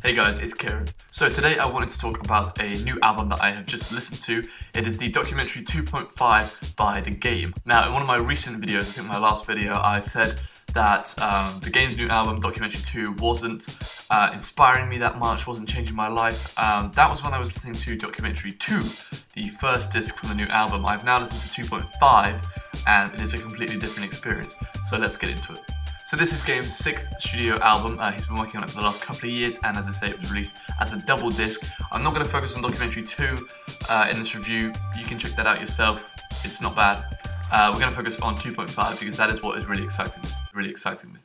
Hey guys, it's Kieran. So today I wanted to talk about a new album that I have just listened to. It is the documentary 2.5 by The Game. Now, in one of my recent videos, I think my last video, I said that The Game's new album, Documentary 2, wasn't inspiring me that much, wasn't changing my life. That was when I was listening to Documentary 2, the first disc from the new album. I've now listened to 2.5 and it is a completely different experience. So let's get into it. So this is Game's 6th studio album. He's been working on it for the last couple of years, and as I say, it was released as a double disc. I'm not going to focus on Documentary 2 in this review. You can check that out yourself. It's not bad. We're going to focus on 2.5 because that is what is really exciting me.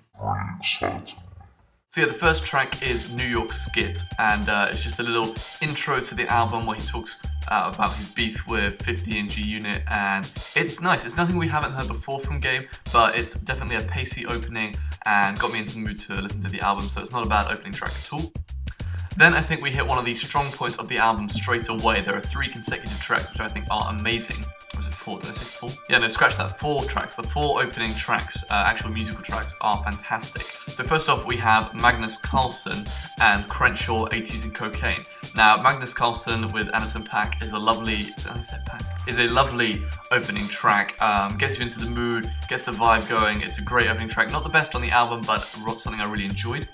So yeah, the first track is New York Skit, and it's just a little intro to the album where he talks about his beef with 50 and G-Unit, and it's nice. It's nothing we haven't heard before from Game, but it's definitely a pacey opening and got me into the mood to listen to the album, so it's not a bad opening track at all. Then I think we hit one of the strong points of the album straight away. There are 3 consecutive tracks which I think are amazing. Or was it 4? Did I say 4? Yeah, no, scratch that. 4 tracks. The 4 opening tracks, actual musical tracks, are fantastic. So first off, we have Magnus Carlsson and Crenshaw, 80s and Cocaine. Now, Magnus Carlsson with Anderson .Paak is a lovely... is a lovely opening track. Gets you into the mood, gets the vibe going. It's a great opening track. Not the best on the album, but something I really enjoyed.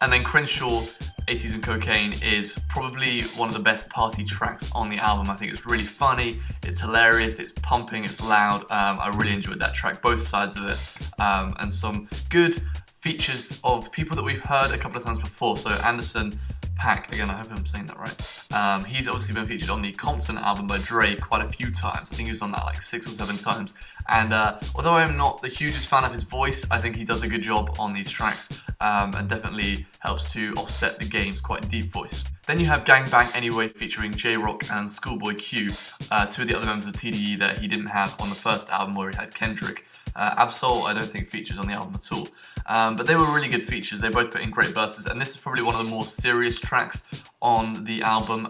And then Crenshaw, 80s and Cocaine is probably one of the best party tracks on the album. I think it's really funny, it's hilarious, it's pumping, it's loud. I really enjoyed that track, both sides of it. And some good features of people that we've heard a couple of times before. So Anderson .Paak, again, I hope I'm saying that right. He's obviously been featured on the Compton album by Dre quite a few times. I think he was on that like 6 or 7 times. And although I'm not the hugest fan of his voice, I think he does a good job on these tracks and definitely helps to offset the Game's quite deep voice. Then you have Gang Bang Anyway featuring J-Rock and Schoolboy Q, 2 of the other members of TDE that he didn't have on the first album where he had Kendrick. Ab-Soul I don't think features on the album at all. But they were really good features. They both put in great verses, and this is probably one of the more serious tracks on the album.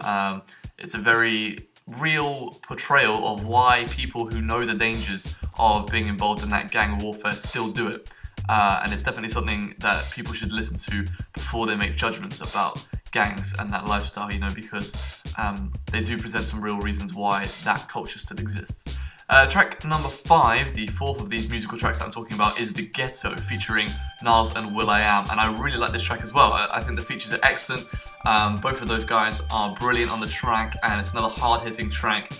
It's a very real portrayal of why people who know the dangers of being involved in that gang warfare still do it. And it's definitely something that people should listen to before they make judgments about gangs and that lifestyle, you know, because they do present some real reasons why that culture still exists. Track number 5, the 4th of these musical tracks that I'm talking about, is The Ghetto featuring Nas and will.i.am, and I really like this track as well. I think the features are excellent. Both of those guys are brilliant on the track, and it's another hard-hitting track,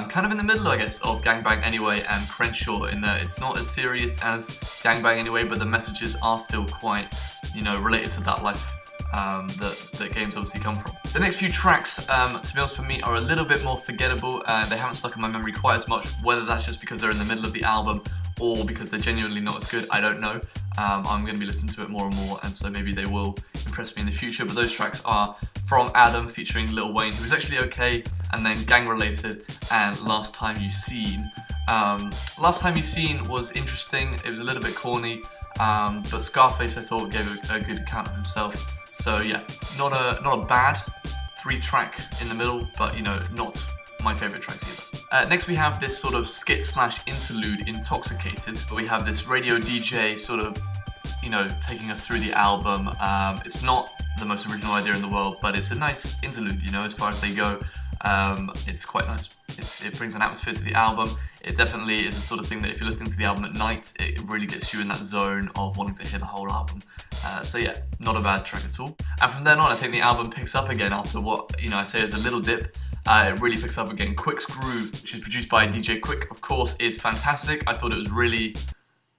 kind of in the middle, I guess, of Gang Bang Anyway and Crenshaw, in that it's not as serious as Gang Bang Anyway, but the messages are still quite, you know, related to that life that games obviously come from. The next few tracks, to be honest, for me, are a little bit more forgettable. They haven't stuck in my memory quite as much. Whether that's just because they're in the middle of the album or because they're genuinely not as good, I don't know. I'm going to be listening to it more and more, and so maybe they will impress me in the future. But those tracks are From Adam featuring Lil Wayne, who was actually okay, and then Gang Related and Last Time You Seen. Last Time You Seen was interesting. It was a little bit corny, but Scarface, I thought, gave a good account of himself. So yeah, not a bad 3-track in the middle, but you know, not my favourite tracks either. Next we have this sort of skit/interlude, Intoxicated. We have this radio DJ sort of, you know, taking us through the album. It's not the most original idea in the world, but it's a nice interlude, you know, as far as they go. It's quite nice. It brings an atmosphere to the album. It definitely is the sort of thing that if you're listening to the album at night, it really gets you in that zone of wanting to hear the whole album. So yeah, not a bad track at all. And from then on, I think the album picks up again after what, you know, I say is a little dip. It really picks up again. Quick's Groove, which is produced by DJ Quick, of course, is fantastic. I thought it was really...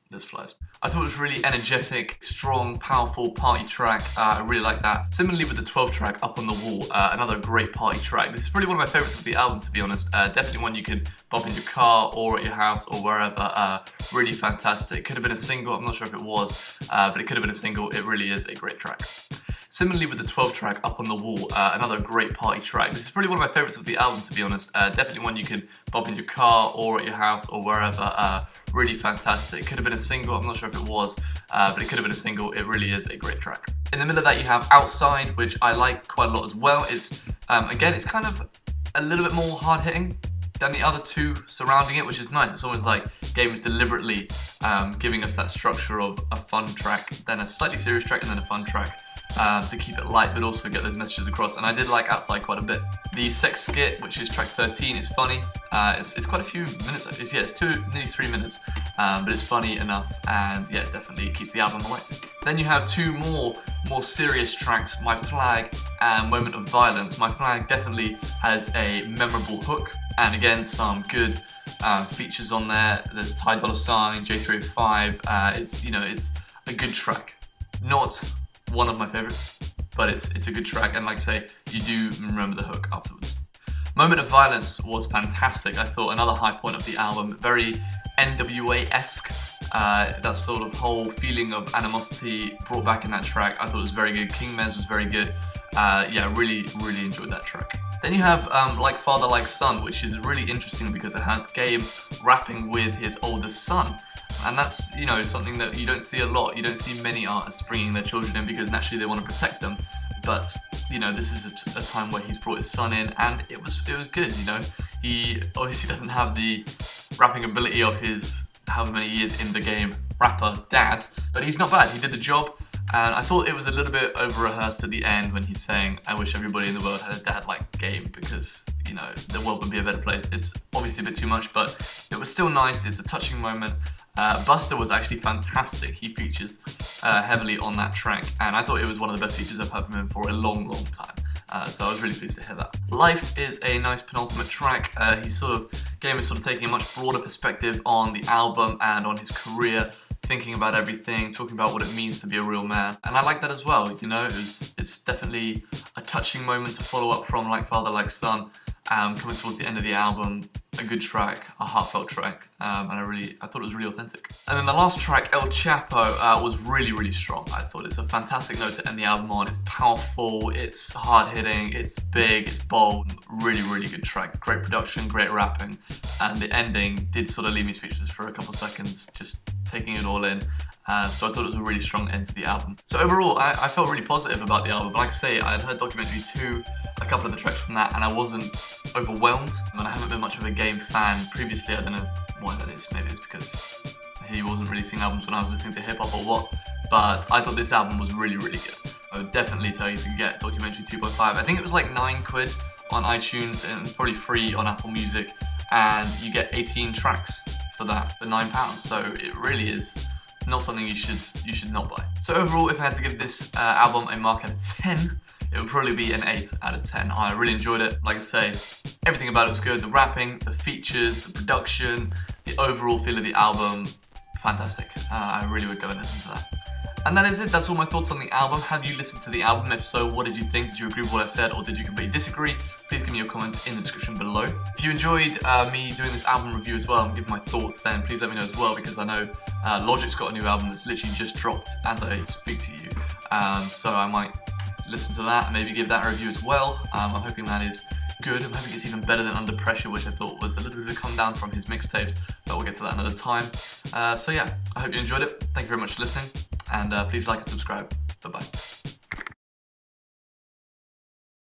There's flies. I thought it was really energetic, strong, powerful party track. I really like that. Similarly with the 12th track, Up on the Wall, another great party track. This is probably one of my favourites of the album, to be honest. Definitely one you can bump in your car or at your house or wherever. Really fantastic. Could have been a single, I'm not sure if it was, but it could have been a single. It really is a great track. Similarly with the 12th track, Up on the Wall, another great party track. This is probably one of my favourites of the album, to be honest. Definitely one you can bump in your car or at your house or wherever. Really fantastic. Could have been a single, I'm not sure if it was, but it could have been a single. It really is a great track. In the middle of that you have Outside, which I like quite a lot as well. It's, again, it's kind of a little bit more hard-hitting. than the other two surrounding it, which is nice. It's almost like Game is deliberately giving us that structure of a fun track, then a slightly serious track, and then a fun track to keep it light, but also get those messages across. And I did like Outside quite a bit. The sex skit, which is track 13, is funny. It's quite a few minutes. It's nearly 3 minutes, but it's funny enough, and yeah, definitely keeps the album light. Then you have two more serious tracks, My Flag and Moment of Violence. My Flag definitely has a memorable hook, and again, some good features on there. There's Ty Dolla $ign, J305. It's a good track. Not one of my favorites, but it's a good track, and like I say, you do remember the hook afterwards. Moment of Violence was fantastic. I thought another high point of the album, very NWA-esque. That sort of whole feeling of animosity brought back in that track. I thought it was very good. King Mez was very good. Really enjoyed that track. Then you have Like Father, Like Son, which is really interesting because it has Game rapping with his oldest son. And that's, something that you don't see a lot. You don't see many artists bringing their children in because naturally they want to protect them. But, this is a time where he's brought his son in, and it was good, He obviously doesn't have the rapping ability of his however many years in the game rapper dad, but he's not bad. He did the job, and I thought it was a little bit over-rehearsed at the end when he's saying, I wish everybody in the world had a dad like Game because, the world would be a better place. It's obviously a bit too much, but it was still nice. It's a touching moment. Buster was actually fantastic. He features heavily on that track, and I thought it was one of the best features I've heard from him for a long time. So I was really pleased to hear that. Life is a nice penultimate track. Game is sort of taking a much broader perspective on the album and on his career, thinking about everything, talking about what it means to be a real man. And I like that as well, it's definitely a touching moment to follow up from Like Father, Like Son, coming towards the end of the album, a good track, a heartfelt track, and I thought it was really authentic. And then the last track, El Chapo, was really strong. I thought it's a fantastic note to end the album on. It's powerful, it's hard-hitting, it's big, it's bold, really good track. Great production, great rapping, and the ending did sort of leave me speechless for a couple seconds, just taking it all in. So I thought it was a really strong end to the album. So overall, I felt really positive about the album. Like I say, I had heard Documentary 2, a couple of the tracks from that, and I wasn't overwhelmed. And I haven't been much of a Game fan previously. I don't know why that is. Maybe it's because he wasn't releasing albums when I was listening to hip-hop or what. But I thought this album was really good. I would definitely tell you to get Documentary 2.5. I think it was like £9 on iTunes, and it's probably free on Apple Music. And you get 18 tracks for that, for £9. So it really is not something you should not buy. So overall, if I had to give this album a mark out of 10, it would probably be an 8 out of 10. I really enjoyed it. Like I say, everything about it was good. The rapping, the features, the production, the overall feel of the album, fantastic. I really would go and listen to that. And that is it. That's all my thoughts on the album. Have you listened to the album? If so, what did you think? Did you agree with what I said, or did you completely disagree? Please give me your comments in the description below. If you enjoyed me doing this album review as well and giving my thoughts, then please let me know as well, because I know Logic's got a new album that's literally just dropped as I speak to you. So I might listen to that and maybe give that a review as well. I'm hoping that is good. I'm hoping it's even better than Under Pressure, which I thought was a little bit of a come down from his mixtapes, but we'll get to that another time. So yeah, I hope you enjoyed it. Thank you very much for listening, and please like and subscribe. Bye-bye.